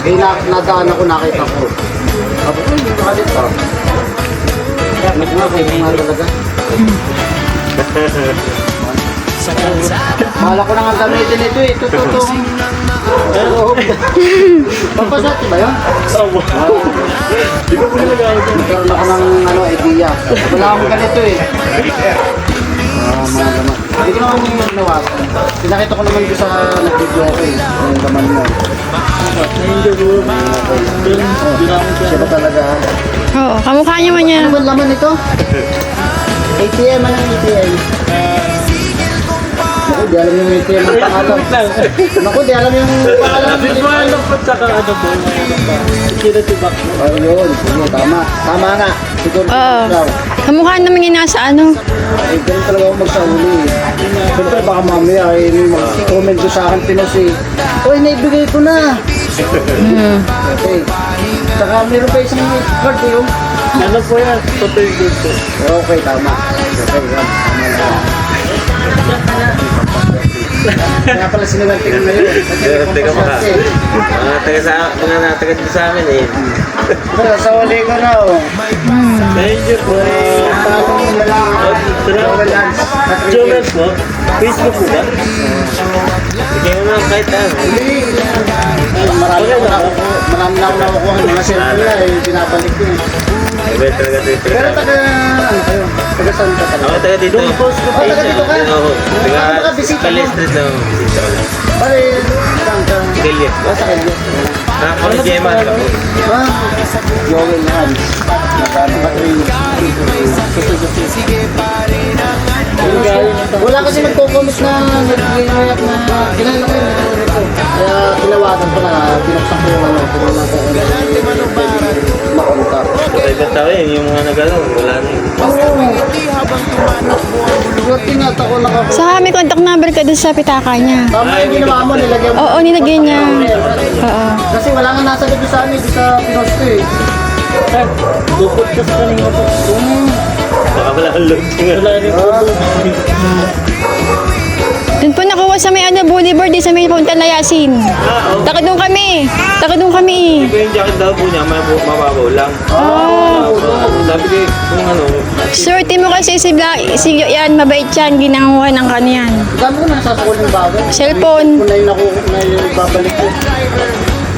Eh, nadaan ako, nakita ko. Sabi ko, hindi ka dito. Nagmamahal talaga. Mahala ko na nga gamitin ito eh. Ito. Pampasat ba yun? Di ko po nilagay. Nagkaroon ako ng idea. Wala akong ganito eh. Mga laman. Hindi ko naman yung nawasan. Pinakita ko naman ko sa nag-video ako eh. Yung laman mo. Siya ba talaga? Oo, kamukha niya man yan. Ano ba laman ito? ATM, anong ATM? Naku, di alam yung ATM ang pangalan. Naku, di alam yung pangalan. Di mo alam po tsaka ano po. Security box. Ayun, sige, tama. Tama nga. Siguro Oo. ikaw. Kamukha naman yung nasa ano. Eh, ganun talaga ako magsahuli. Siyempre, baka mamaya eh, may mag-comment ko sa akin Pinos eh. Uy, naibigay ko na. Okay. Saka meron pa isang card eh. Oh. Ano po yan? Total good po. Okay, tama. Okay, yan. Tama na. Kaya pala sinilanting na yun. Teka pa ka. Mga nataga dito sa amin eh. Pero sa wali ko na oh. Thank you po. Tatong lalaki. Jomel po? Facebook po ba? Sige mo na kahit ano. Marami na ako nakukuha ng mga cellphone na eh. Pinapalik ko eh. Iba talaga dito. Pero taga, ano kayo? Taga saan ka talaga? Ako taga dito. Oh, taga dito ka? Oo. Saan ka Taga bisita mo? Kalis Street lang. Bisita ko lang. Pare, saan ka? Kilias. Sa Kelyas. Nakapag Gemma ako. Ah, Joel Hans. Magkano ka wala kasi nagko-comment na nag-iiyak na kilala ko yun. Kaya tinawagan ko na, pinaksak ko yung ano, kung wala ko makontak. Ibang tao yun. Yung mga nagano. Wala na yun. Huwag tinata ko nakako. Sa may contact number ka doon sa pitaka niya. Tama yung ginawa mo, nilagyan mo. Oo, nilagay niya. Oo. Kasi wala nga nasa gabi sa amin, sa Pinos ko eh. Bukod ka sa kanina po. Baka wala ang load. Wala rin po. Doon po nakuha sa may ano, boulevard din sa may Punta Layasin. Taka doon kami. Ito yung jacket daw po niya. Mababaw lang. Sabi ko kung ano. Swerte mo kasi si yan, mabait yan, ginanguha ng kaniyan. Dami ko na nasasakol ng bagay. Cellphone. Kung na yung babalik ko.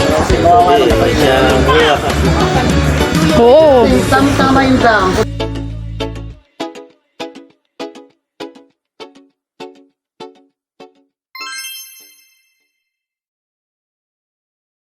Kasi kawawa naman. Siya. Oo. Tama yung lang.